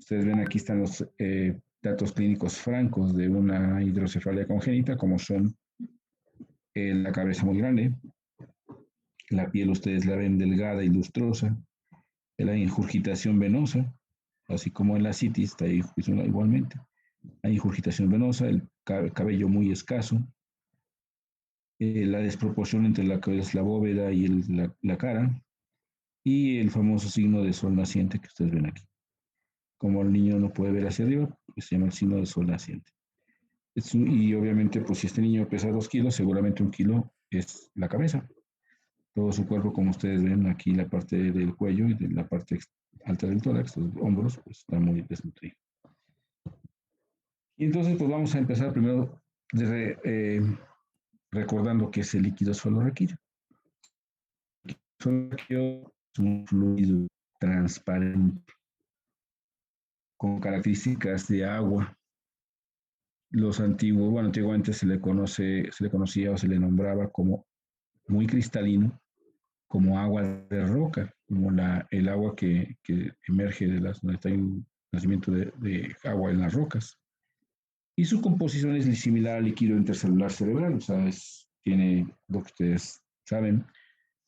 Ustedes ven aquí están los datos clínicos francos de una hidrocefalia congénita, como son la cabeza muy grande, la piel ustedes la ven delgada y lustrosa, la ingurgitación venosa, así como en la citis, está ahí igualmente. Hay ingurgitación venosa, el cabello muy escaso, la desproporción entre la que es la bóveda y la cara, y el famoso signo de sol naciente que ustedes ven aquí. Como el niño no puede ver hacia arriba, pues se llama el signo de sol naciente. Y obviamente, pues si este niño pesa 2 kilos, seguramente 1 kilo es la cabeza. Todo su cuerpo, como ustedes ven aquí, la parte del cuello y de la parte alta del tórax, los hombros, pues está muy desnutrido. Y entonces, pues vamos a empezar primero recordando que es el líquido esfalorraquídeo. El esfalorraquídeo es un fluido transparente con características de agua. Antiguamente se le conocía o se le nombraba como muy cristalino, como agua de roca, como el agua que emerge donde está un nacimiento de agua en las rocas. Y su composición es similar al líquido intercelular cerebral, o sea, tiene lo que ustedes saben,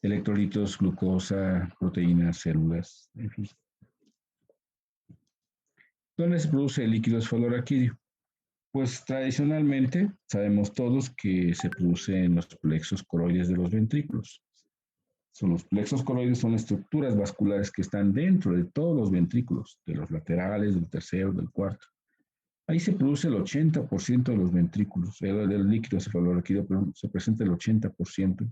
electrolitos, glucosa, proteínas, células, en fin. ¿Dónde se produce el líquido esfalorraquídeo? Pues tradicionalmente sabemos todos que se produce en los plexos coroides de los ventrículos. Los plexos coroides son estructuras vasculares que están dentro de todos los ventrículos, de los laterales, del tercero, del cuarto. Ahí se produce el 80% de los ventrículos, del líquido cefalorraquídeo, pero se presenta el 80%.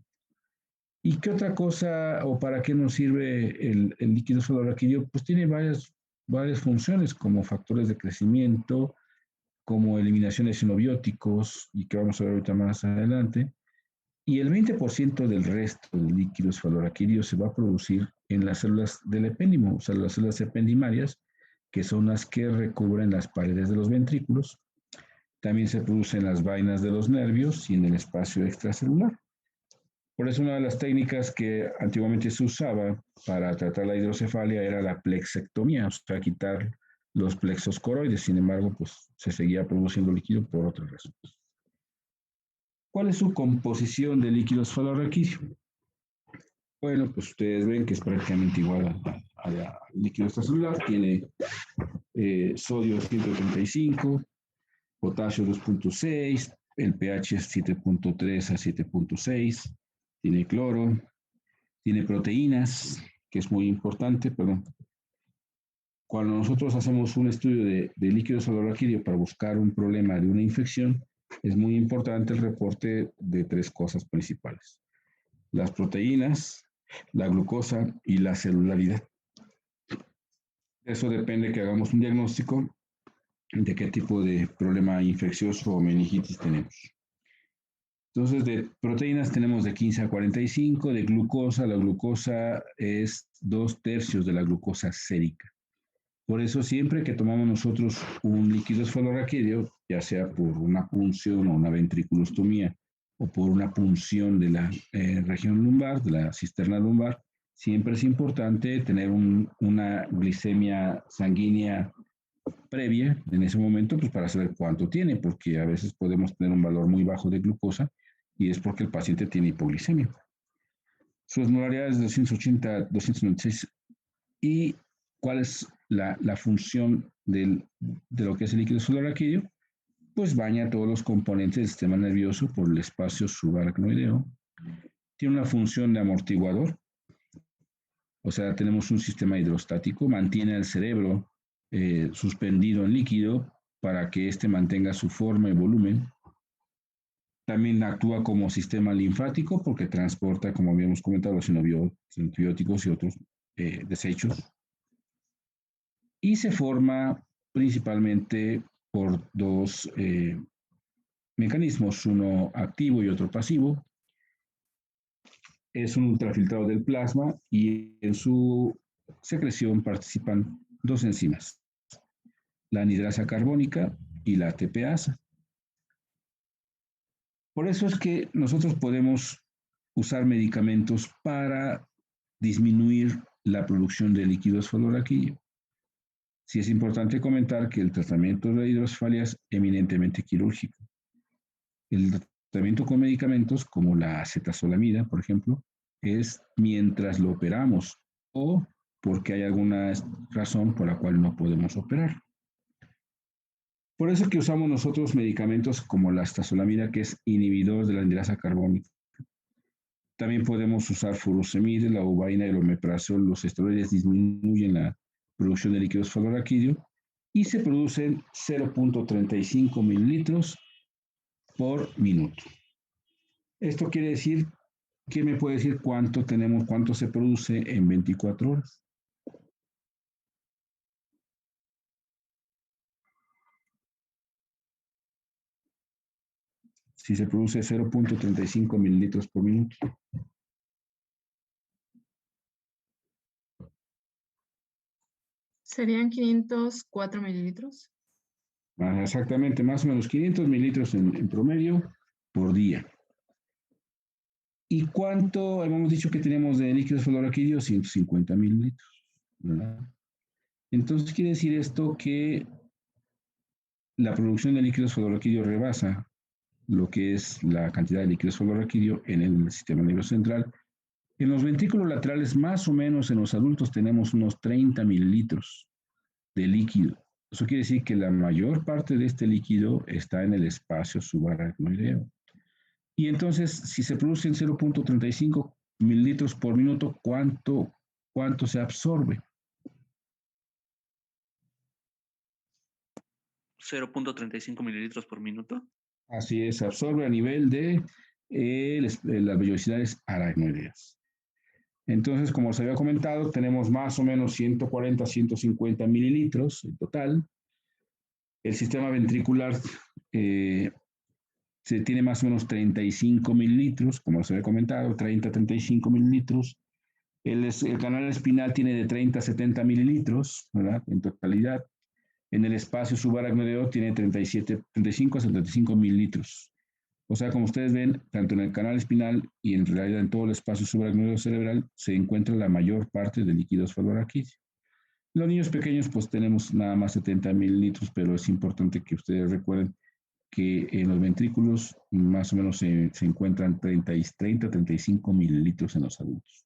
¿Y qué otra cosa o para qué nos sirve el líquido cefalorraquídeo? Pues tiene varias funciones como factores de crecimiento, como eliminación de xenobióticos, y que vamos a ver ahorita más adelante. Y el 20% del resto del líquido cefalorraquídeo se va a producir en las células del epéndimo, o sea, las células ependimarias, que son las que recubren las paredes de los ventrículos. También se produce en las vainas de los nervios y en el espacio extracelular. Por eso una de las técnicas que antiguamente se usaba para tratar la hidrocefalia era la plexectomía, o sea, quitar los plexos coroides. Sin embargo, pues se seguía produciendo líquido por otras razones. ¿Cuál es su composición de líquido cefalorraquídeo? Bueno, pues ustedes ven que es prácticamente igual al líquido extracelular. Tiene sodio 135, potasio 2.6, el pH es 7.3 a 7.6, tiene cloro, tiene proteínas, que es muy importante, perdón. Cuando nosotros hacemos un estudio de líquido cefalorraquídeo para buscar un problema de una infección, es muy importante el reporte de 3 cosas principales: las proteínas, la glucosa y la celularidad. Eso depende que hagamos un diagnóstico de qué tipo de problema infeccioso o meningitis tenemos. Entonces, de proteínas tenemos de 15 a 45, de glucosa, la glucosa es 2/3 de la glucosa sérica. Por eso, siempre que tomamos nosotros un líquido cefalorraquídeo, ya sea por una punción o una ventriculostomía, o por una punción de la región lumbar, de la cisterna lumbar, siempre es importante tener una glicemia sanguínea previa en ese momento, pues para saber cuánto tiene, porque a veces podemos tener un valor muy bajo de glucosa y es porque el paciente tiene hipoglicemia. Su osmolaridad es 280, 296. ¿Y cuál es la función de lo que es el líquido cefalorraquídeo? Pues baña todos los componentes del sistema nervioso por el espacio subaracnoideo. Tiene una función de amortiguador, o sea, tenemos un sistema hidrostático, mantiene al cerebro suspendido en líquido para que éste mantenga su forma y volumen. También actúa como sistema linfático porque transporta, como habíamos comentado, los antibióticos y otros desechos. Y se forma principalmente por 2 mecanismos, uno activo y otro pasivo. Es un ultrafiltrado del plasma y en su secreción participan 2 enzimas, la anidrasa carbónica y la ATPasa. Por eso es que nosotros podemos usar medicamentos para disminuir la producción de líquido cefalorraquídeo. Sí es importante comentar que el tratamiento de hidrocefalia es eminentemente quirúrgico. El tratamiento con medicamentos como la acetazolamida, por ejemplo, es mientras lo operamos o porque hay alguna razón por la cual no podemos operar. Por eso que usamos nosotros medicamentos como la acetazolamida, que es inhibidor de la anhidrasa carbónica. También podemos usar furosemide, la uvaina y el omeprazol. Los esteroides disminuyen la producción de líquido cefalorraquídeo y se producen 0.35 mililitros por minuto. Esto quiere decir, ¿quién me puede decir cuánto tenemos, cuánto se produce en 24 horas? Si se produce 0.35 mililitros por minuto. Serían 504 mililitros. Exactamente, más o menos 500 mililitros en promedio por día. ¿Y cuánto hemos dicho que tenemos de líquido cefalorraquídeo? 150 mililitros, ¿verdad? Entonces quiere decir esto que la producción de líquido cefalorraquídeo rebasa lo que es la cantidad de líquido cefalorraquídeo en el sistema nervioso central. En los ventrículos laterales, más o menos en los adultos, tenemos unos 30 mililitros de líquido. Eso quiere decir que la mayor parte de este líquido está en el espacio subaracnoideo. Y entonces, si se producen 0.35 mililitros por minuto, ¿cuánto se absorbe? 0.35 mililitros por minuto. Así es, se absorbe a nivel de las vellosidades aracnoideas. Entonces, como se había comentado, tenemos más o menos 140, 150 mililitros en total. El sistema ventricular se tiene más o menos 35 mililitros, como se había comentado, 30, 35 mililitros. El canal espinal tiene de 30 a 70 mililitros, ¿verdad? En totalidad. En el espacio subaracnoideo tiene 35 a 75 mililitros. O sea, como ustedes ven, tanto en el canal espinal y en realidad en todo el espacio subaracnoideo cerebral se encuentra la mayor parte de líquido cefalorraquídeo. Los niños pequeños pues tenemos nada más 70 mililitros, pero es importante que ustedes recuerden que en los ventrículos más o menos se encuentran 30 a 35 mililitros en los adultos.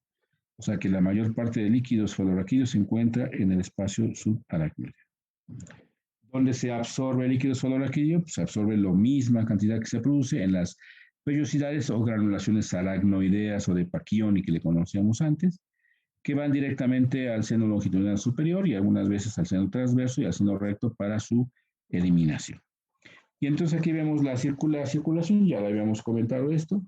O sea que la mayor parte de líquido cefalorraquídeo se encuentra en el espacio subaracnoideo. ¿Dónde se absorbe el líquido cefalorraquídeo? Pues se absorbe la misma cantidad que se produce en las vellosidades o granulaciones aracnoideas o de Pacchioni que le conocíamos antes, que van directamente al seno longitudinal superior y algunas veces al seno transverso y al seno recto para su eliminación. Y entonces aquí vemos la circulación, ya lo habíamos comentado esto,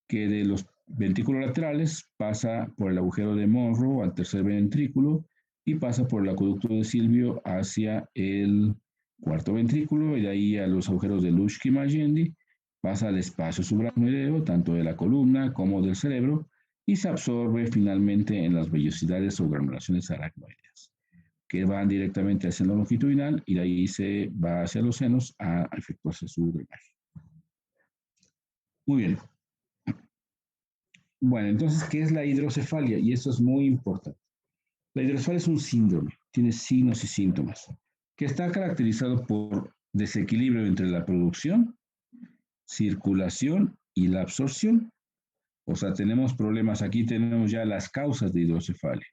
que de los ventrículos laterales pasa por el agujero de Monro al tercer ventrículo y pasa por el acueducto de Silvio hacia el cuarto ventrículo y de ahí a los agujeros de Luschky-Magendie, pasa al espacio subaracnoideo, tanto de la columna como del cerebro, y se absorbe finalmente en las vellosidades o granulaciones aracnoideas, que van directamente al seno longitudinal y de ahí se va hacia los senos a efectuarse su drenaje. Muy bien. Bueno, entonces, ¿qué es la hidrocefalia? Y esto es muy importante. La hidrocefalia es un síndrome, tiene signos y síntomas, que está caracterizado por desequilibrio entre la producción, circulación y la absorción. O sea, tenemos problemas, aquí tenemos ya las causas de hidrocefalia.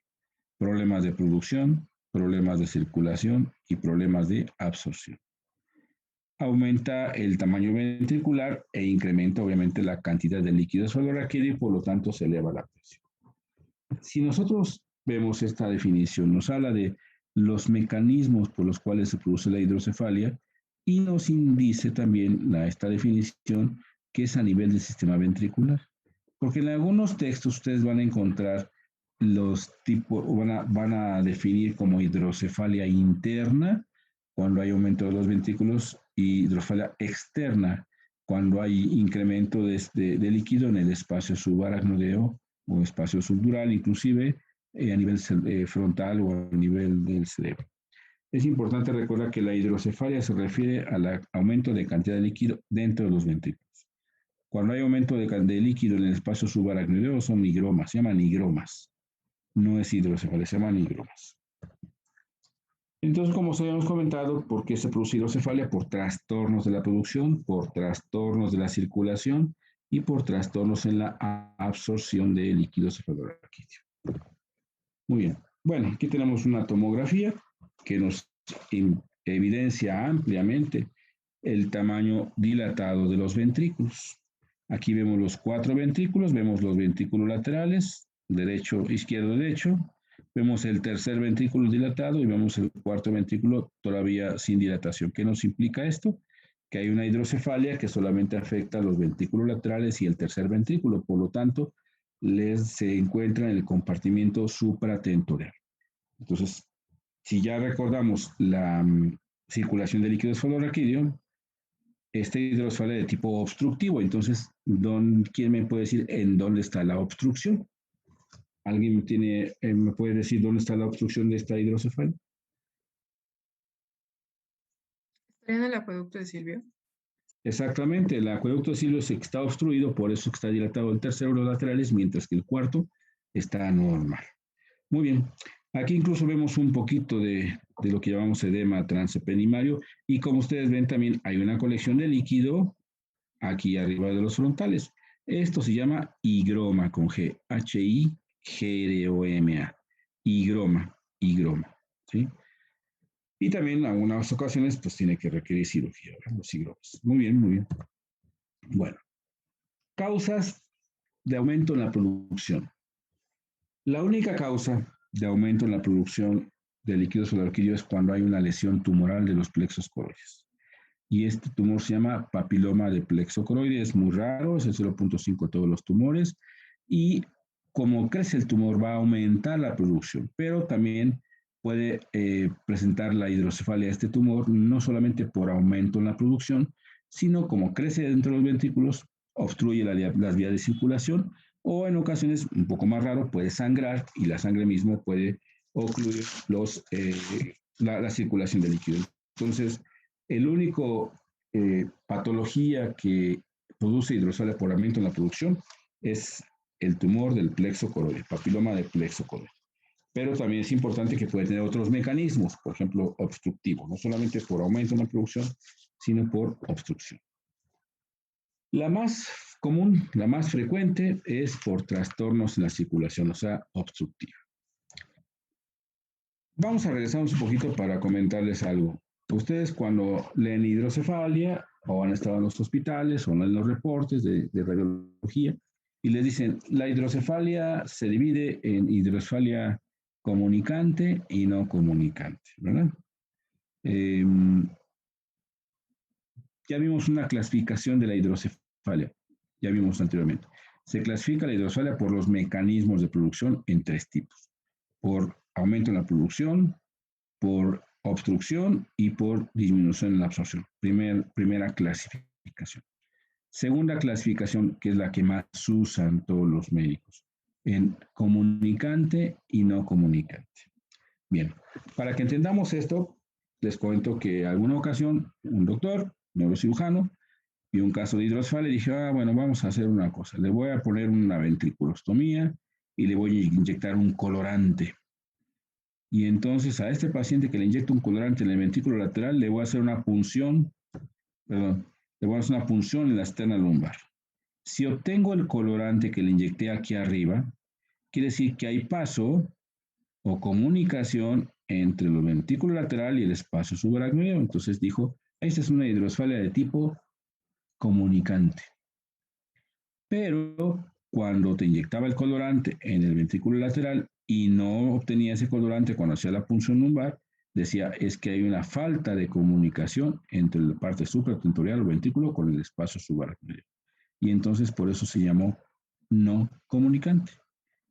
Problemas de producción, problemas de circulación y problemas de absorción. Aumenta el tamaño ventricular e incrementa obviamente la cantidad de líquido cefalorraquídeo y por lo tanto se eleva la presión. Si nosotros vemos esta definición, nos habla de los mecanismos por los cuales se produce la hidrocefalia y nos indice también esta definición que es a nivel del sistema ventricular. Porque en algunos textos ustedes van a encontrar los tipos, van a definir como hidrocefalia interna cuando hay aumento de los ventrículos y hidrocefalia externa cuando hay incremento de líquido en el espacio subaracnoideo o espacio subdural, inclusive a nivel frontal o a nivel del cerebro. Es importante recordar que la hidrocefalia se refiere al aumento de cantidad de líquido dentro de los ventrículos. Cuando hay aumento de líquido en el espacio subaracnoideo son nigromas, se llaman nigromas. No es hidrocefalia, se llaman nigromas. Entonces, como os habíamos comentado, ¿por qué se produce hidrocefalia? Por trastornos de la producción, por trastornos de la circulación y por trastornos en la absorción de líquido cefalorraquídeo. Muy bien. Bueno, aquí tenemos una tomografía que nos evidencia ampliamente el tamaño dilatado de los ventrículos. Aquí vemos los 4 ventrículos, vemos los ventrículos laterales, derecho, izquierdo, derecho. Vemos el tercer ventrículo dilatado y vemos el cuarto ventrículo todavía sin dilatación. ¿Qué nos implica esto? Que hay una hidrocefalia que solamente afecta a los ventrículos laterales y el tercer ventrículo. Por lo tanto, se encuentra en el compartimiento supratentorial. Entonces, si ya recordamos la circulación de líquido cefalorraquídeo, esta hidrocefalia de tipo obstructivo. Entonces, ¿quién me puede decir en dónde está la obstrucción? ¿Alguien me puede decir dónde está la obstrucción de esta hidrocefalia? ¿Estaría en el acueducto de Silvio? Exactamente, el acueducto de Silvio está obstruido, por eso está dilatado el tercero de los laterales, mientras que el cuarto está normal. Muy bien, aquí incluso vemos un poquito de lo que llamamos edema transepenimario y como ustedes ven también hay una colección de líquido aquí arriba de los frontales. Esto se llama higroma con G, H-I-G-R-O-M-A, higroma, ¿sí? Y también en algunas ocasiones pues tiene que requerir cirugía, los higromas. Muy bien, muy bien. Bueno, causas de aumento en la producción. La única causa de aumento en la producción de líquido cefalorraquídeo es cuando hay una lesión tumoral de los plexos coroides. Y este tumor se llama papiloma de plexo coroide, es muy raro, es el 0.5 de todos los tumores. Y como crece el tumor va a aumentar la producción, pero también puede presentar la hidrocefalia de este tumor no solamente por aumento en la producción, sino como crece dentro de los ventrículos, obstruye las vías de circulación o en ocasiones, un poco más raro, puede sangrar y la sangre mismo puede ocluir la circulación del líquido. Entonces, el único patología que produce hidrocefalia por aumento en la producción es el tumor del plexo coroide, papiloma de plexo coroide. Pero también es importante que puede tener otros mecanismos, por ejemplo, obstructivo, no solamente por aumento en la producción, sino por obstrucción. La más común, la más frecuente es por trastornos en la circulación, o sea, obstructiva. Vamos a regresarnos un poquito para comentarles algo. Ustedes cuando leen hidrocefalia o han estado en los hospitales o en los reportes de radiología y les dicen, la hidrocefalia se divide en hidrocefalia comunicante y no comunicante, ¿verdad? Ya vimos una clasificación de la hidrocefalia, ya vimos anteriormente. Se clasifica la hidrocefalia por los mecanismos de producción en 3 tipos. Por aumento en la producción, por obstrucción y por disminución en la absorción. Primera clasificación. Segunda clasificación, que es la que más usan todos los médicos, en comunicante y no comunicante. Bien, para que entendamos esto, les cuento que alguna ocasión un doctor, neurocirujano, vio un caso de hidrocefalia y dije, bueno, vamos a hacer una cosa, le voy a poner una ventriculostomía y le voy a inyectar un colorante. Y entonces a este paciente que le inyecto un colorante en el ventrículo lateral, le voy a hacer una punción, perdón, le voy a hacer una punción en la esterna lumbar. Si obtengo el colorante que le inyecté aquí arriba, quiere decir que hay paso o comunicación entre el ventrículo lateral y el espacio subaracnoideo. Entonces dijo, esta es una hidrocefalia de tipo comunicante. Pero cuando te inyectaba el colorante en el ventrículo lateral y no obtenía ese colorante cuando hacía la punción lumbar, decía, es que hay una falta de comunicación entre la parte supratentorial o ventrículo con el espacio subaracnoideo. Y entonces por eso se llamó no comunicante.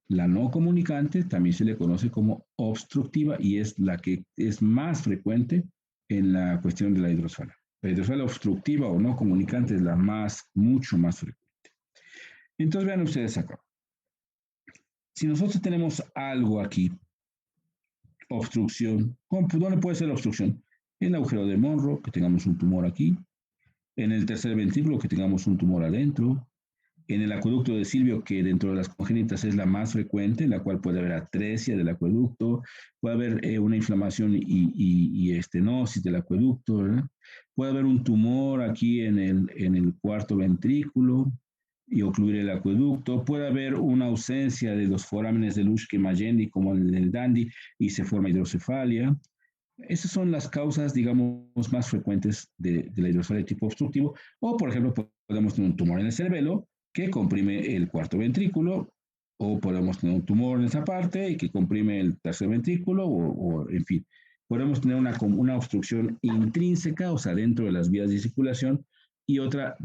La no comunicante también se le conoce como obstructiva y es la que es más frecuente en la cuestión de la hidrocefalia. La hidrocefalia obstructiva o no comunicante es la mucho más frecuente. Entonces vean ustedes acá. Si nosotros tenemos algo aquí, obstrucción, ¿dónde puede ser la obstrucción? En el agujero de Monro, que tengamos un tumor aquí, en el tercer ventrículo, que tengamos un tumor adentro, En el acueducto de Silvio, que dentro de las congénitas es la más frecuente, en la cual puede haber atresia del acueducto, puede haber una inflamación y estenosis del acueducto, ¿verdad? Puede haber un tumor aquí en el cuarto ventrículo y ocluir el acueducto. Puede haber una ausencia de los forámenes de Luschke-Magendie, como el del Dandy, y se forma hidrocefalia. Esas son las causas, digamos, más frecuentes de la hidrocefalia de tipo obstructivo. O, por ejemplo, podemos tener un tumor en el cerebelo que comprime el cuarto ventrículo, o podemos tener un tumor en esa parte y que comprime el tercer ventrículo, o en fin, podemos tener una obstrucción intrínseca, o sea, dentro de las vías de circulación, y otra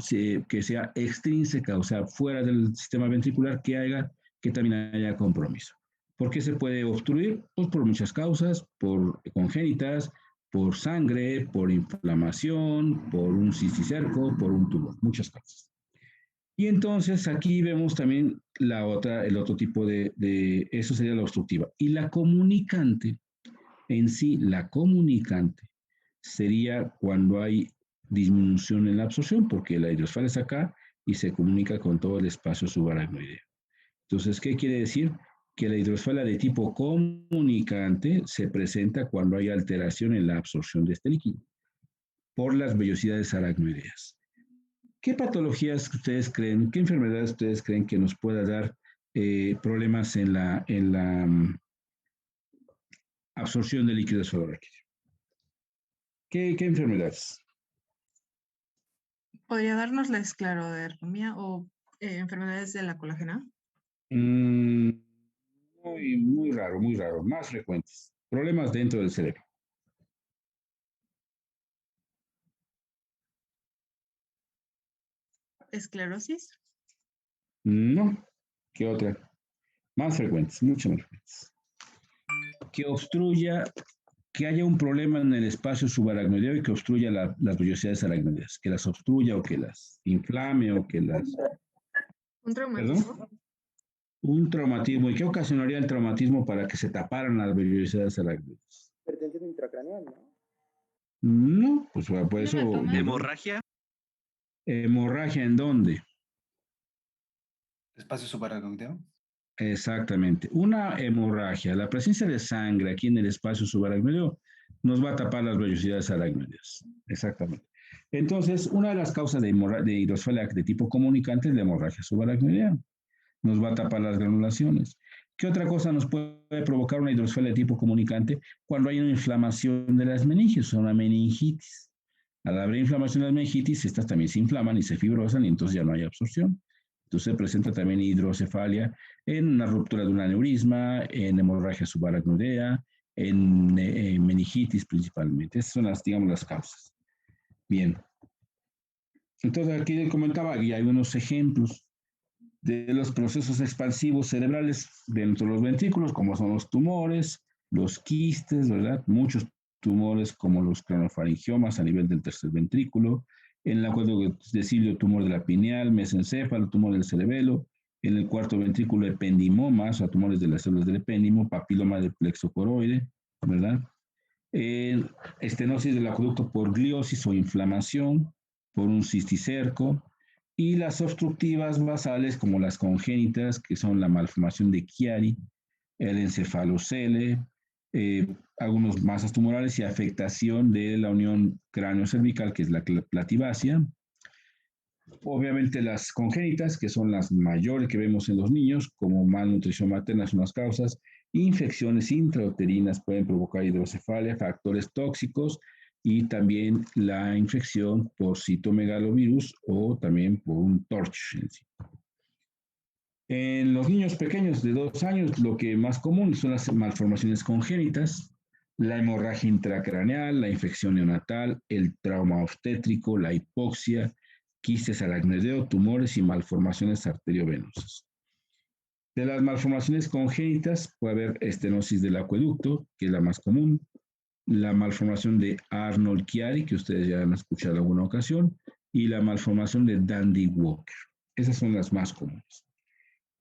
que sea extrínseca, o sea, fuera del sistema ventricular, que también haya compromiso. ¿Por qué se puede obstruir? Pues por muchas causas, por congénitas, por sangre, por inflamación, por un cisticerco, por un tumor, muchas causas. Y entonces aquí vemos también el otro tipo eso sería la obstructiva. Y la comunicante, en sí, la comunicante sería cuando hay disminución en la absorción, porque la hidrocefalia es acá y se comunica con todo el espacio subaracnoideo. Entonces, ¿qué quiere decir? Que la hidrocefalia de tipo comunicante se presenta cuando hay alteración en la absorción de este líquido por las vellosidades aracnoideas. ¿Qué patologías ustedes creen, qué enfermedades ustedes creen que nos pueda dar problemas en la absorción de líquido subaracnoideo? ¿Qué enfermedades? ¿Podría darnos la esclerodermia o enfermedades de la colágena? Mm, muy raro, más frecuentes. Problemas dentro del cerebro. ¿Esclerosis? No. ¿Qué otra? Más frecuentes, mucho más frecuentes. Que obstruya, que haya un problema en el espacio subaracnoideo y que obstruya las vellosidades aracnoideas, que las obstruya o que las inflame o que las... ¿Un ¿Perdón? traumatismo? Un traumatismo. ¿Y qué ocasionaría el traumatismo para que se taparan las vellosidades aracnoideas? Hipertensión intracraneal, ¿no? No, pues por ¿Un eso... hematoma? Hemorragia. ¿Hemorragia en dónde? Espacio subaracnoideo. Exactamente. Una hemorragia, la presencia de sangre aquí en el espacio subaracnoideo nos va a tapar las vellosidades aracnoideas. Exactamente. Entonces, una de las causas de hidrocefalia de tipo comunicante es la hemorragia subaracnoidea. Nos va a tapar las granulaciones. ¿Qué otra cosa nos puede provocar una hidrocefalia de tipo comunicante? Cuando hay una inflamación de las meninges, o una meningitis. Al haber inflamación de las meningitis, estas también se inflaman y se fibrosan y entonces ya no hay absorción. Entonces se presenta también hidrocefalia en una ruptura de un aneurisma, en hemorragia subaracnoidea, en meningitis principalmente. Esas son digamos, las causas. Bien. Entonces aquí le comentaba, y hay unos ejemplos de los procesos expansivos cerebrales dentro de los ventrículos, como son los tumores, los quistes, ¿verdad? Muchos tumores como los craniofaringiomas a nivel del tercer ventrículo, en el acuerdo de Silvio, tumor de la pineal, mesencéfalo, tumor del cerebelo, en el cuarto ventrículo ependimomas, o sea, tumores de las células del epéndimo, papiloma del plexo coroide, ¿verdad? Estenosis del acueducto por gliosis o inflamación, por un cisticerco, y las obstructivas basales como las congénitas, que son la malformación de Chiari, el encefalocele, algunos masas tumorales y afectación de la unión cráneo-cervical, que es la platibacia. Obviamente las congénitas, que son las mayores que vemos en los niños, como malnutrición materna son las causas, infecciones intrauterinas pueden provocar hidrocefalia, factores tóxicos y también la infección por citomegalovirus o también por un TORCH en sí. En los niños pequeños de 2 años, lo que más común son las malformaciones congénitas, la hemorragia intracraneal, la infección neonatal, el trauma obstétrico, la hipoxia, quistes aracnoideo, tumores y malformaciones arteriovenosas. De las malformaciones congénitas puede haber estenosis del acueducto, que es la más común, la malformación de Arnold-Chiari, que ustedes ya han escuchado en alguna ocasión, y la malformación de Dandy-Walker. Esas son las más comunes.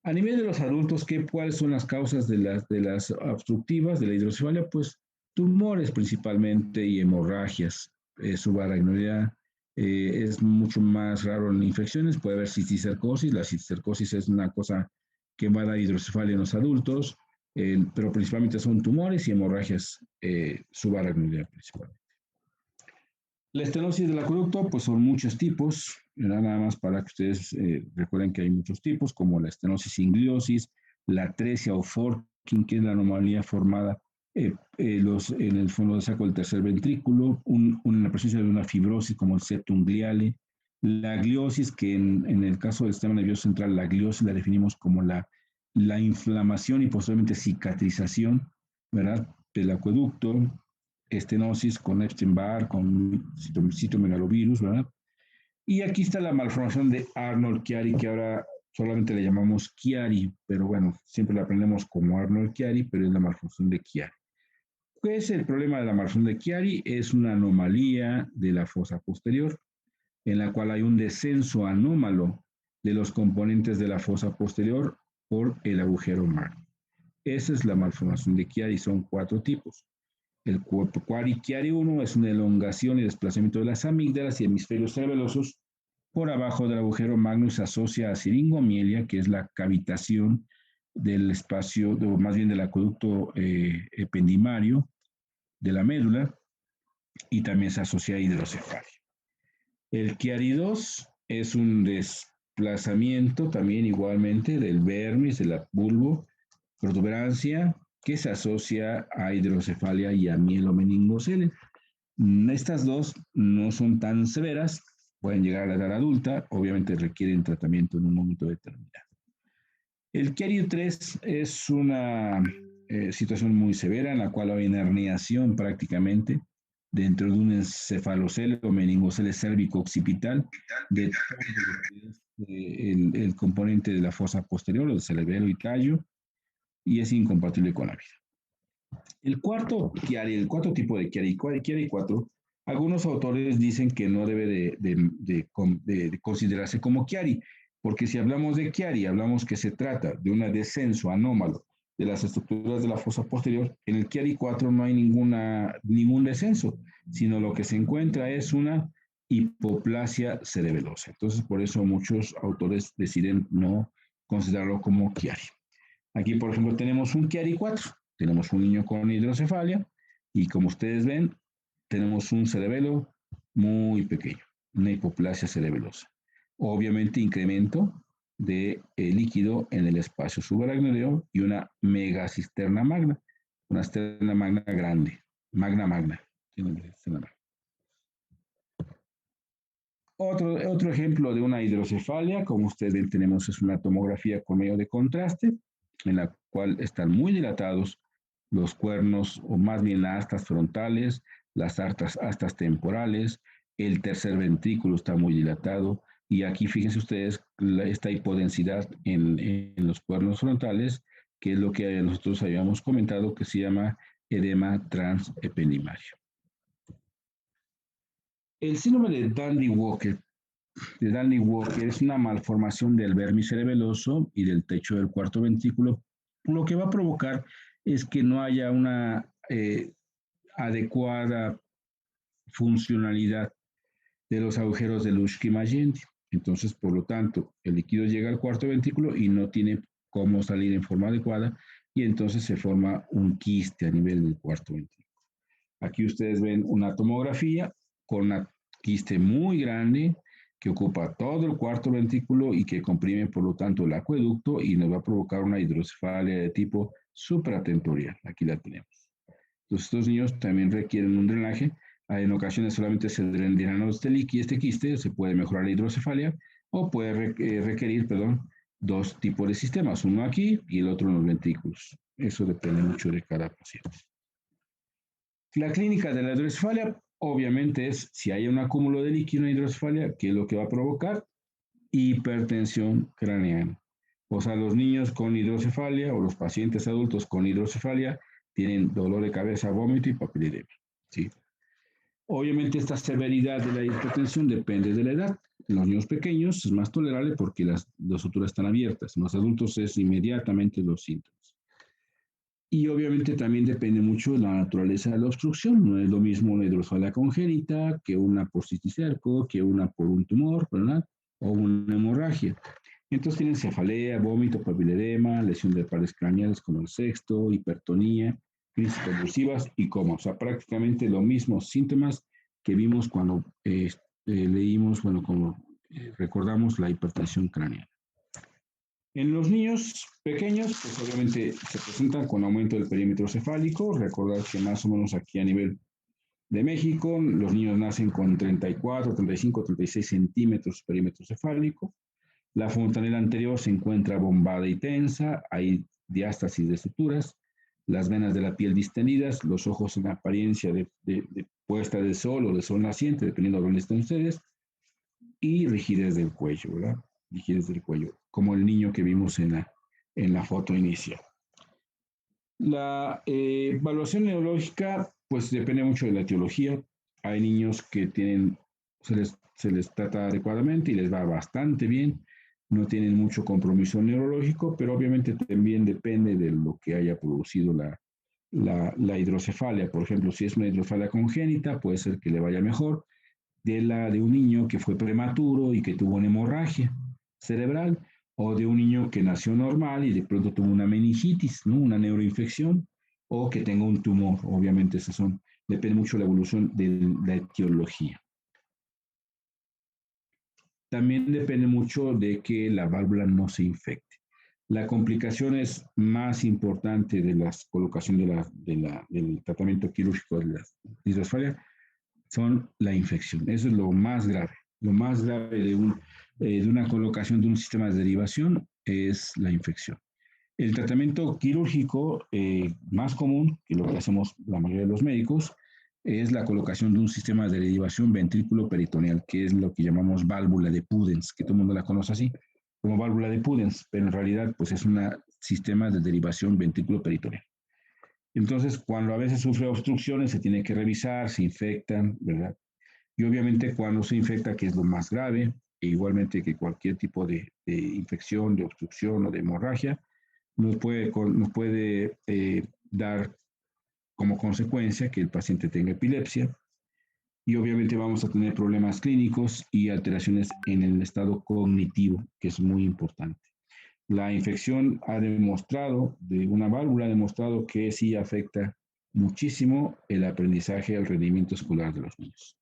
A nivel de los adultos, ¿cuáles son las causas de las obstructivas, de la hidrocefalia? Pues tumores principalmente y hemorragias subaracnoidea, Es mucho más raro en infecciones, puede haber cisticercosis. La cisticercosis es una cosa que va a dar hidrocefalia en los adultos, pero principalmente son tumores y hemorragias subaracnoideas principalmente. La estenosis del acueducto, pues son muchos tipos, nada más para que ustedes recuerden que hay muchos tipos, como la estenosis sin gliosis, la atresia o forking, que es la anomalía formada en el fondo del saco del tercer ventrículo, la presencia de una fibrosis como el septum gliale, la gliosis, que en el caso del sistema nervioso central, la gliosis la definimos como la inflamación y posteriormente cicatrización, ¿verdad?, del acueducto, estenosis con Epstein-Barr, con citomegalovirus, ¿verdad? Y aquí está la malformación de Arnold-Chiari, que ahora solamente le llamamos Chiari, pero bueno, siempre la aprendemos como Arnold-Chiari, pero es la malformación de Chiari. ¿Qué es el problema de la malformación de Chiari? Es una anomalía de la fosa posterior, en la cual hay un descenso anómalo de los componentes de la fosa posterior por el agujero magno. Esa es la malformación de Chiari, son 4 tipos. El Chiari 1 es una elongación y desplazamiento de las amígdalas y hemisferios cerebelosos por abajo del agujero magno y se asocia a siringomielia, que es la cavitación del espacio, o más bien del acueducto ependimario de la médula, y también se asocia a hidrocefalia. El Chiari 2 es un desplazamiento también igualmente del vermis, del bulbo, protuberancia, que se asocia a hidrocefalia y a mielomeningocele. Estas dos no son tan severas, pueden llegar a la edad adulta, obviamente requieren tratamiento en un momento determinado. El Chiari 3 es una situación muy severa en la cual hay una herniación prácticamente dentro de un encefalocele o meningocele cérvico-occipital de el componente de la fosa posterior, o del cerebelo y tallo, y es incompatible con la vida. El cuarto tipo de Chiari 4, algunos autores dicen que no debe de considerarse como Chiari, porque si hablamos de Chiari, hablamos que se trata de un descenso anómalo de las estructuras de la fosa posterior. En el Chiari 4 no hay ningún descenso, sino lo que se encuentra es una hipoplasia cerebelosa. Entonces, por eso muchos autores deciden no considerarlo como Chiari. Aquí, por ejemplo, tenemos un Chiari 4. Tenemos un niño con hidrocefalia y como ustedes ven, tenemos un cerebelo muy pequeño, una hipoplasia cerebelosa. Obviamente incremento de líquido en el espacio subaracnoideo y una megacisterna magna, una cisterna magna grande, magna. Otro ejemplo de una hidrocefalia, como ustedes ven, tenemos es una tomografía con medio de contraste, en la cual están muy dilatados los cuernos, o más bien las astas frontales, las astas temporales, el tercer ventrículo está muy dilatado, y aquí fíjense ustedes esta hipodensidad en los cuernos frontales, que es lo que nosotros habíamos comentado que se llama edema transependimario. El síndrome de Dandy-Walker es una malformación del vermis cerebeloso y del techo del cuarto ventrículo. Lo que va a provocar es que no haya una adecuada funcionalidad de los agujeros de Lutschki-Magenti. Entonces, por lo tanto, el líquido llega al cuarto ventrículo y no tiene cómo salir en forma adecuada, y entonces se forma un quiste a nivel del cuarto ventrículo. Aquí ustedes ven una tomografía con una quiste muy grande que ocupa todo el cuarto ventrículo y que comprime, por lo tanto, el acueducto y nos va a provocar una hidrocefalia de tipo supratentorial. Aquí la tenemos. Entonces, estos niños también requieren un drenaje. En ocasiones solamente se drenan este quiste, se puede mejorar la hidrocefalia o puede requerir, dos tipos de sistemas, uno aquí y el otro en los ventrículos. Eso depende mucho de cada paciente. La clínica de la hidrocefalia, obviamente, es si hay un acúmulo de líquido en la hidrocefalia, ¿qué es lo que va a provocar? Hipertensión craneana. O sea, los niños con hidrocefalia o los pacientes adultos con hidrocefalia tienen dolor de cabeza, vómito y papilledema. ¿Sí? Obviamente, esta severidad de la hipertensión depende de la edad. En los niños pequeños es más tolerable porque las suturas están abiertas. En los adultos es inmediatamente los síntomas. Y obviamente también depende mucho de la naturaleza de la obstrucción. No es lo mismo una hidrocefalia congénita que una por cisticerco, que una por un tumor, ¿verdad? O una hemorragia. Entonces tienen cefalea, vómito, papiledema, lesión de pares craneales como el sexto, hipertonía, crisis convulsivas y coma. O sea, prácticamente los mismos síntomas que vimos cuando leímos, bueno, como recordamos la hipertensión craneal. En los niños pequeños, pues obviamente se presentan con aumento del perímetro cefálico. Recordad que más o menos aquí a nivel de México, los niños nacen con 34, 35, 36 centímetros perímetro cefálico. La fontanela anterior se encuentra bombada y tensa, hay diástasis de suturas, las venas de la piel distendidas, los ojos en apariencia de puesta de sol o de sol naciente, dependiendo de dónde estén ustedes, y rigidez del cuello, ¿verdad? Rigidez del cuello, como el niño que vimos en la foto inicial. La evaluación neurológica, pues depende mucho de la etiología. Hay niños que tienen, se les trata adecuadamente y les va bastante bien, no tienen mucho compromiso neurológico, pero obviamente también depende de lo que haya producido la hidrocefalia. Por ejemplo, si es una hidrocefalia congénita, puede ser que le vaya mejor de un niño que fue prematuro y que tuvo una hemorragia cerebral, o de un niño que nació normal y de pronto tuvo una meningitis, ¿no? Una neuroinfección, o que tenga un tumor. Obviamente, depende mucho de la evolución de la etiología. También depende mucho de que la válvula no se infecte. La complicación es más importante de la colocación del tratamiento quirúrgico de la hidrocefalia son la infección. Eso es lo más grave. Lo más grave de una colocación de un sistema de derivación es la infección. El tratamiento quirúrgico más común, que lo que hacemos la mayoría de los médicos, es la colocación de un sistema de derivación ventrículo peritoneal, que es lo que llamamos válvula de Pudens, que todo el mundo la conoce así, como válvula de Pudens, pero en realidad pues es un sistema de derivación ventrículo peritoneal. Entonces, cuando a veces sufre obstrucciones, se tiene que revisar, se infectan, ¿verdad? Y obviamente cuando se infecta, que es lo más grave, e igualmente que cualquier tipo de infección, de obstrucción o de hemorragia, nos puede dar como consecuencia que el paciente tenga epilepsia y obviamente vamos a tener problemas clínicos y alteraciones en el estado cognitivo, que es muy importante. La infección ha demostrado, de una válvula ha demostrado que sí afecta muchísimo el aprendizaje y el rendimiento escolar de los niños.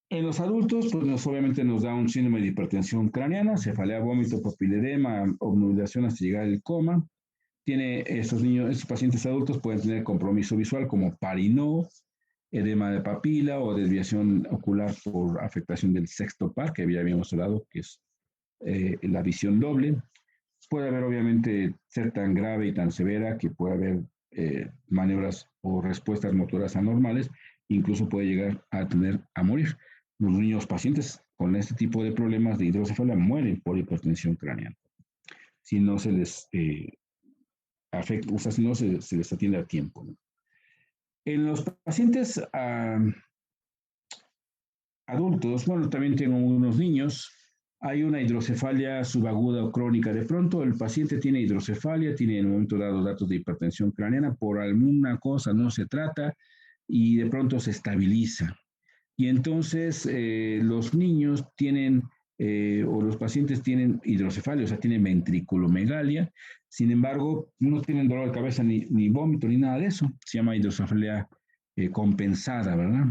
En los adultos, pues obviamente nos da un síndrome de hipertensión craneana, cefalea, vómito, papiledema, obnubilación hasta llegar al coma. Estos pacientes adultos pueden tener compromiso visual como parinó, edema de papila o desviación ocular por afectación del sexto par, que habíamos hablado, que es la visión doble. Puede haber obviamente ser tan grave y tan severa que puede haber maniobras o respuestas motoras anormales, incluso puede llegar a morir. Los niños pacientes con este tipo de problemas de hidrocefalia mueren por hipertensión craneana si no se les afecta, o sea, si no se les atiende a tiempo, ¿no? En los pacientes adultos, bueno, también tengo unos niños, hay una hidrocefalia subaguda o crónica. De pronto el paciente tiene hidrocefalia, tiene en un momento dado datos de hipertensión craneana, por alguna cosa no se trata y de pronto se estabiliza. Y entonces los niños tienen, o los pacientes tienen hidrocefalia, o sea, tienen ventriculomegalia. Sin embargo, no tienen dolor de cabeza ni vómito ni nada de eso. Se llama hidrocefalia compensada, ¿verdad?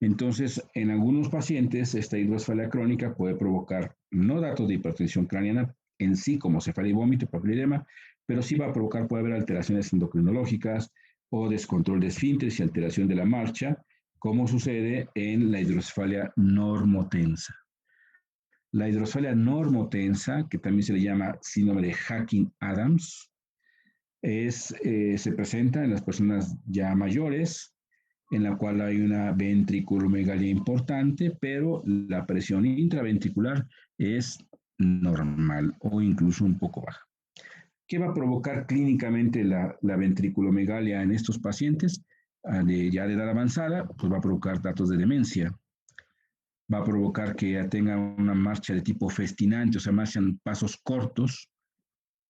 Entonces, en algunos pacientes, esta hidrocefalia crónica puede provocar no datos de hipertensión craneana en sí, como cefalia y vómito, papiledema, pero sí va a provocar, puede haber alteraciones endocrinológicas o descontrol de esfínteres y alteración de la marcha, como sucede en la hidrocefalia normotensa. La hidrocefalia normotensa, que también se le llama síndrome de Hacking-Adams, se presenta en las personas ya mayores, en la cual hay una ventriculomegalia importante, pero la presión intraventricular es normal o incluso un poco baja. ¿Qué va a provocar clínicamente la ventriculomegalia en estos pacientes ya de edad avanzada? Pues va a provocar datos de demencia, va a provocar que tenga una marcha de tipo festinante, o sea, marchan pasos cortos,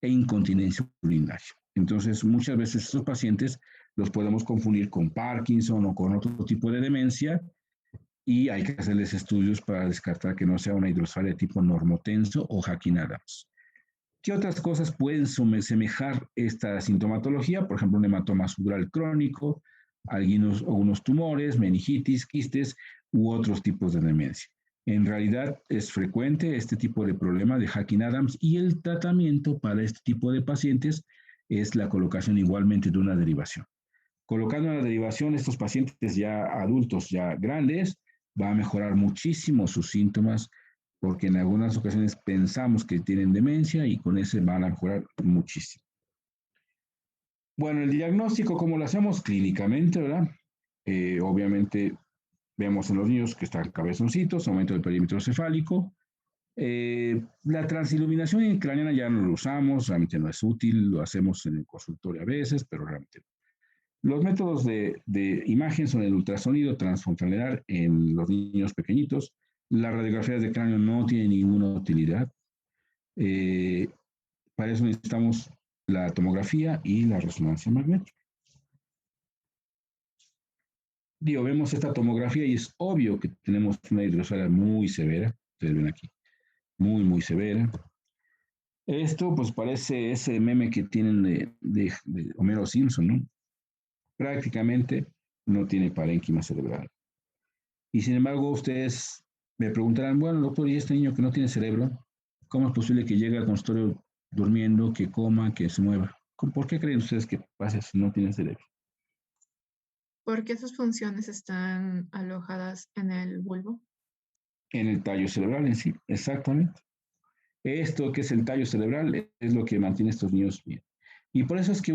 e incontinencia urinaria. Entonces, muchas veces estos pacientes los podemos confundir con Parkinson o con otro tipo de demencia y hay que hacerles estudios para descartar que no sea una hidrocefalia de tipo normotenso o Hacking-Adams. ¿Qué otras cosas pueden semejar esta sintomatología? Por ejemplo, un hematoma subdural crónico, algunos tumores, meningitis, quistes u otros tipos de demencia. En realidad es frecuente este tipo de problema de Hacking-Adams y el tratamiento para este tipo de pacientes es la colocación igualmente de una derivación. Colocando una derivación, estos pacientes ya adultos, ya grandes, va a mejorar muchísimo sus síntomas porque en algunas ocasiones pensamos que tienen demencia y con ese van a mejorar muchísimo. Bueno, el diagnóstico, ¿cómo lo hacemos? Clínicamente, ¿verdad? Obviamente vemos en los niños que están cabezoncitos, aumento del perímetro cefálico. La transiluminación craneana ya no lo usamos, realmente no es útil, lo hacemos en el consultorio a veces, pero realmente no. Los métodos de imagen son el ultrasonido transfrontalar en los niños pequeñitos. Las radiografías de cráneo no tienen ninguna utilidad. Para eso necesitamos la tomografía y la resonancia magnética. Digo, vemos esta tomografía y es obvio que tenemos una hidrocefalia muy severa. Ustedes ven aquí, muy, muy severa. Esto pues parece ese meme que tienen de Homero Simpson, ¿no? Prácticamente no tiene parénquima cerebral. Y sin embargo, ustedes me preguntarán, bueno, doctor, ¿y este niño que no tiene cerebro? ¿Cómo es posible que llegue al consultorio durmiendo, que coma, que se mueva? ¿Por qué creen ustedes que pasa si no tiene cerebro? Porque sus funciones están alojadas en el bulbo. En el tallo cerebral en sí, exactamente. Esto que es el tallo cerebral es lo que mantiene a estos niños bien. Y por eso es que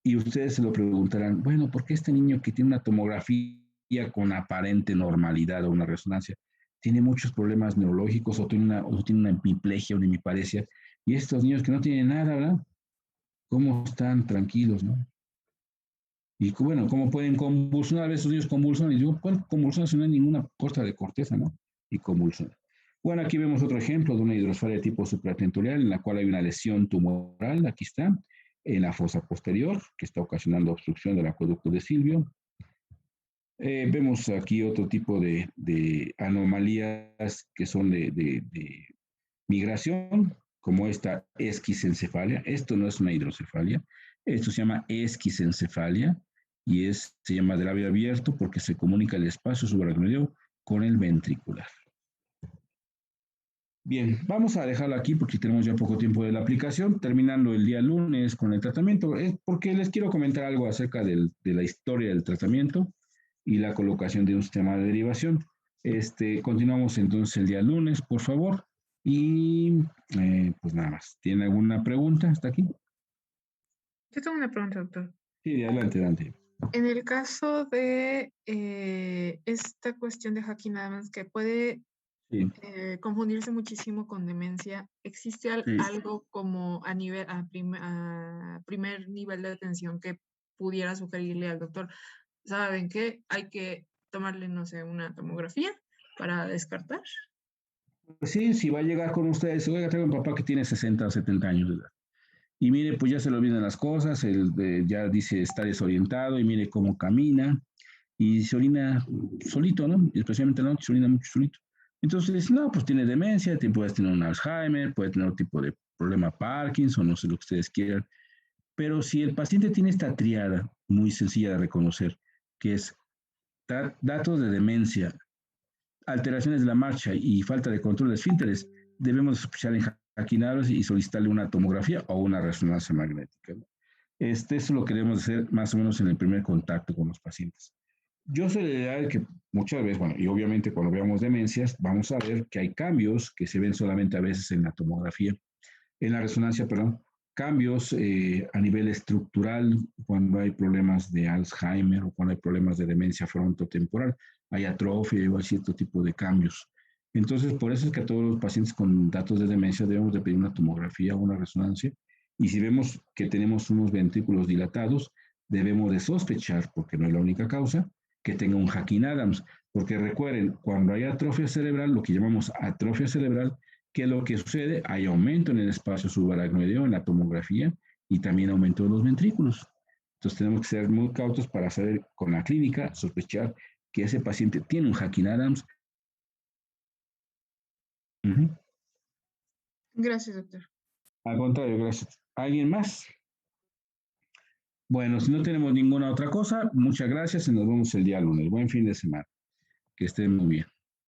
y ustedes se lo preguntarán, bueno, ¿por qué este niño que tiene una tomografía con aparente normalidad o una resonancia tiene muchos problemas neurológicos o tiene una hemiplegia, una hemiparesia? Y estos niños que no tienen nada, ¿verdad? ¿Cómo están tranquilos, no? Y bueno, ¿cómo pueden convulsionar? A veces los niños convulsionan y digo, ¿cuál convulsión si no hay ninguna costa de corteza, no? Y convulsionan. Bueno, aquí vemos otro ejemplo de una hidrocefalia de tipo supratentorial en la cual hay una lesión tumoral, aquí está, en la fosa posterior, que está ocasionando obstrucción del acueducto de Silvio. Vemos aquí otro tipo de anomalías que son de migración, como esta esquisencefalia. Esto no es una hidrocefalia, esto se llama esquisencefalia y se llama de labio abierto porque se comunica el espacio subaracnoideo con el ventricular. Bien, vamos a dejarlo aquí porque tenemos ya poco tiempo de la aplicación, terminando el día lunes con el tratamiento. Es porque les quiero comentar algo acerca de la historia del tratamiento y la colocación de un sistema de derivación. Continuamos entonces el día lunes, por favor. Y pues nada más. ¿Tienen alguna pregunta hasta aquí? Yo tengo una pregunta, doctor. Sí, adelante, adelante. En el caso de esta cuestión de Hacking-Adams que puede Sí, confundirse muchísimo con demencia, ¿existe sí. algo como a primer nivel de atención que pudiera sugerirle al doctor? ¿Saben qué? Hay que tomarle, no sé, una tomografía para descartar. Pues sí, si va a llegar con ustedes, oiga, tengo un papá que tiene 60 o 70 años de edad. Y mire, pues ya se le olvidan las cosas, ya dice está desorientado y mire cómo camina y se orina solito, ¿no? Y especialmente la noche se orina mucho solito. Entonces, no, pues tiene demencia, puede tener un Alzheimer, puede tener un tipo de problema Parkinson, no sé lo que ustedes quieran. Pero si el paciente tiene esta triada muy sencilla de reconocer, que es datos de demencia, alteraciones de la marcha y falta de control de esfínteres, debemos sospechar en Hacking-Adams y solicitarle una tomografía o una resonancia magnética. Eso lo queremos hacer más o menos en el primer contacto con los pacientes. Yo soy de la idea de que muchas veces, bueno, y obviamente cuando veamos demencias, vamos a ver que hay cambios que se ven solamente a veces en la tomografía, en la resonancia, perdón, cambios a nivel estructural cuando hay problemas de Alzheimer o cuando hay problemas de demencia frontotemporal, hay atrofia o hay cierto tipo de cambios. Entonces, por eso es que a todos los pacientes con datos de demencia debemos de pedir una tomografía o una resonancia y si vemos que tenemos unos ventrículos dilatados, debemos de sospechar, porque no es la única causa, que tenga un Hacking-Adams, porque recuerden, cuando hay atrofia cerebral, lo que llamamos atrofia cerebral, ¿Qué es lo que sucede? Hay aumento en el espacio subaracnoideo en la tomografía y también aumento de los ventrículos. Entonces tenemos que ser muy cautos para saber con la clínica, sospechar que ese paciente tiene un Hacking Adams. Gracias, doctor. Al contrario, gracias. ¿Alguien más? Bueno, si no tenemos ninguna otra cosa, muchas gracias y nos vemos el día lunes. Buen fin de semana. Que estén muy bien.